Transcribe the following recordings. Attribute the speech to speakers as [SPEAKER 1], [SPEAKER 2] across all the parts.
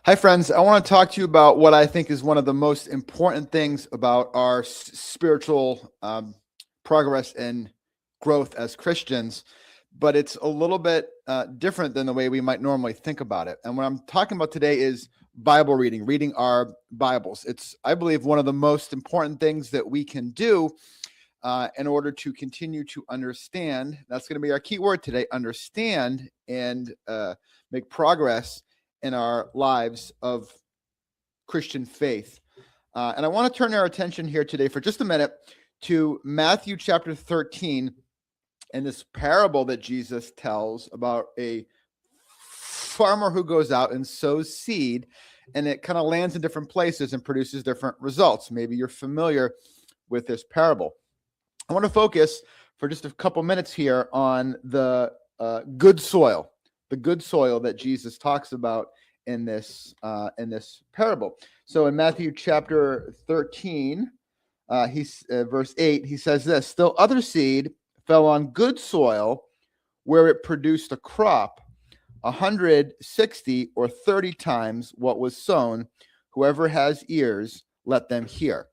[SPEAKER 1] Hi, friends. I want to talk to you about what I think is one of the most important things about our spiritual progress and growth as Christians, but it's a little bit different than the way we might normally think about it. And what I'm talking about today is Bible reading, reading our Bibles. It's, I believe, one of the most important things that we can do in order to continue to understand. That's going to be our key word today: understand and make progress in our lives of Christian faith. And I want to turn our attention here today for just a minute to Matthew chapter 13 and this parable that Jesus tells about a farmer who goes out and sows seed, and it kind of lands in different places and produces different results. Maybe you're familiar with this parable. I want to focus for just a couple minutes here on the good soil that Jesus talks about in this parable. So in Matthew chapter 13, verse 8, he says this: "Still other seed fell on good soil, where it produced a crop 160 or 30 times what was sown. Whoever has ears, let them hear."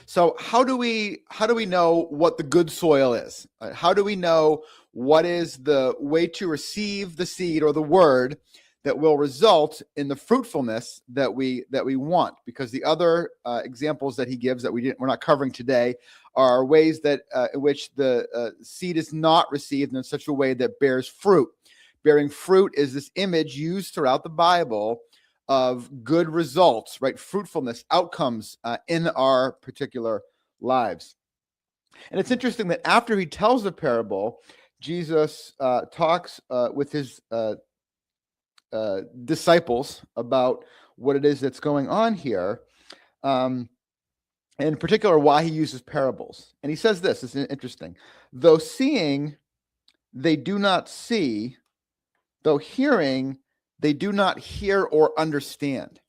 [SPEAKER 1] So how do we know what the good soil is? How do we know what is the way to receive the seed or the word that will result in the fruitfulness that we want? Because the other examples that he gives that we're not covering today are ways that in which the seed is not received in such a way that bears fruit. Bearing fruit is this image used throughout the Bible of good results, right? Fruitfulness, outcomes in our particular lives. And it's interesting that after he tells the parable, Jesus talks with his disciples about what it is that's going on here, in particular, why he uses parables. And he says this, it's interesting: "Though seeing, they do not see, though hearing, they do not hear or understand."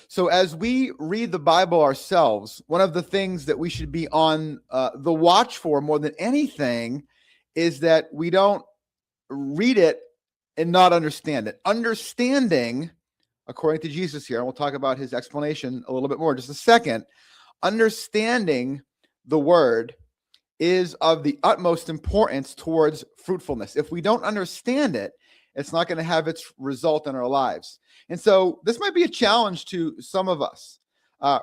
[SPEAKER 1] So as we read the Bible ourselves, one of the things that we should be on the watch for more than anything is that we don't read it and not understand it. Understanding, according to Jesus here, and we'll talk about his explanation a little bit more in just a second, understanding the word is of the utmost importance towards fruitfulness. If we don't understand it, it's not going to have its result in our lives. And so this might be a challenge to some of us.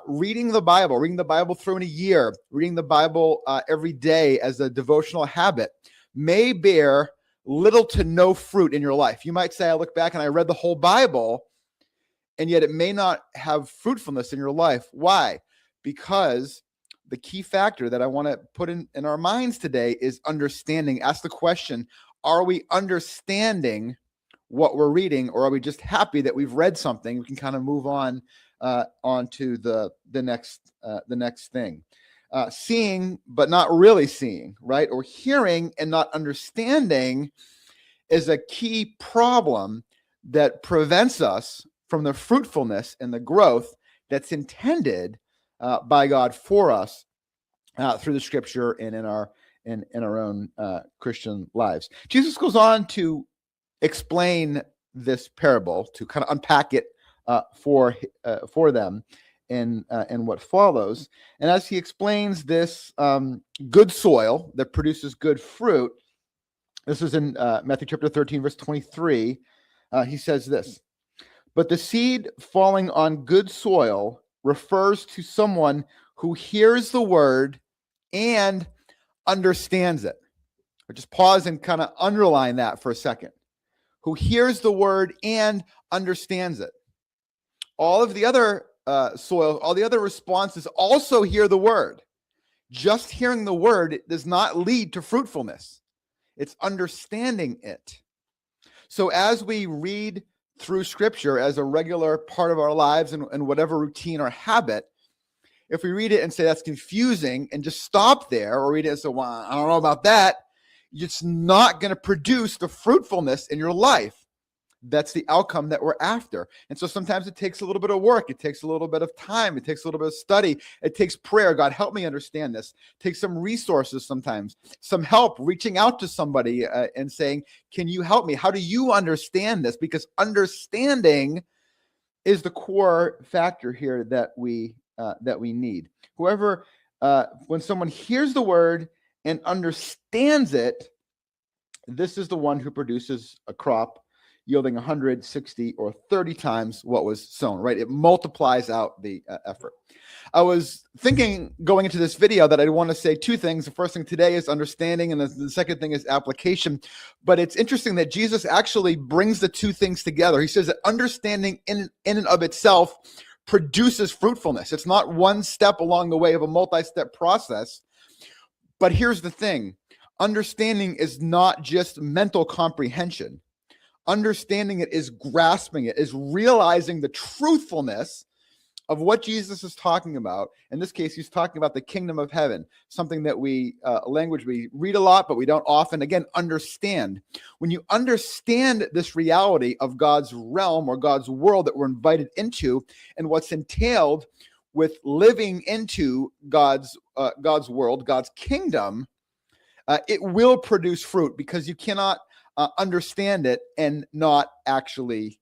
[SPEAKER 1] Reading the Bible through in a year, reading the Bible every day as a devotional habit may bear little to no fruit in your life. You might say, I look back and I read the whole Bible, and yet it may not have fruitfulness in your life. Why? Because the key factor that I want to put in our minds today is understanding. Ask the question: are we understanding what we're reading, or are we just happy that we've read something? We can kind of move on to the next thing. Seeing but not really seeing, right? Or hearing and not understanding is a key problem that prevents us from the fruitfulness and the growth that's intended by God for us through the Scripture and in our own Christian lives. Jesus goes on to explain this parable, to kind of unpack it for them in what follows. And as he explains this good soil that produces good fruit, this is in Matthew chapter 13, verse 23. He says this: "But the seed falling on good soil refers to someone who hears the word and understands it." Or just pause and kind of underline that for a second. Who hears the word and understands it. All of the other soil, all the other responses also hear the word. Just hearing the word does not lead to fruitfulness. It's understanding it. So as we read through Scripture as a regular part of our lives and whatever routine or habit, if we read it and say that's confusing and just stop there, or read it and say, well, I don't know about that, it's not going to produce the fruitfulness in your life. That's the outcome that we're after. And so sometimes it takes a little bit of work. It takes a little bit of time. It takes a little bit of study. It takes prayer. God, help me understand this. It takes some resources sometimes, some help, reaching out to somebody and saying, can you help me? How do you understand this? Because understanding is the core factor here that we need. Whoever, when someone hears the word and understands it, this is the one who produces a crop yielding 160 or 30 times what was sown, right? It multiplies out the effort. I was thinking going into this video that I want to say two things. The first thing today is understanding, and the second thing is application. But it's interesting that Jesus actually brings the two things together. He says that understanding in and of itself produces fruitfulness. It's not one step along the way of a multi-step process. But here's the thing. Understanding is not just mental comprehension. Understanding it is grasping it, is realizing the truthfulness of what Jesus is talking about. In this case, he's talking about the kingdom of heaven, something that language we read a lot, but we don't often, again, understand. When you understand this reality of God's realm or God's world that we're invited into and what's entailed with living into God's world, God's kingdom, it will produce fruit, because you cannot understand it and not actually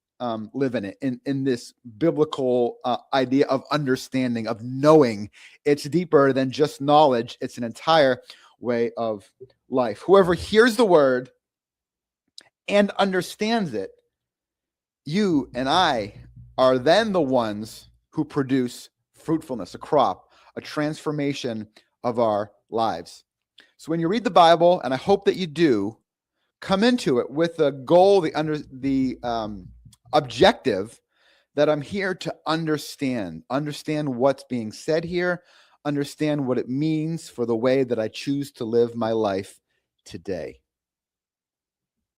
[SPEAKER 1] live in it, in this biblical idea of understanding, of knowing. It's deeper than just knowledge. It's an entire way of life. Whoever hears the word and understands it, you and I are then the ones who produce fruitfulness, a crop, a transformation of our lives. So when you read the Bible, and I hope that you do, come into it with the goal, the objective that I'm here to understand what's being said here, understand what it means for the way that I choose to live my life today.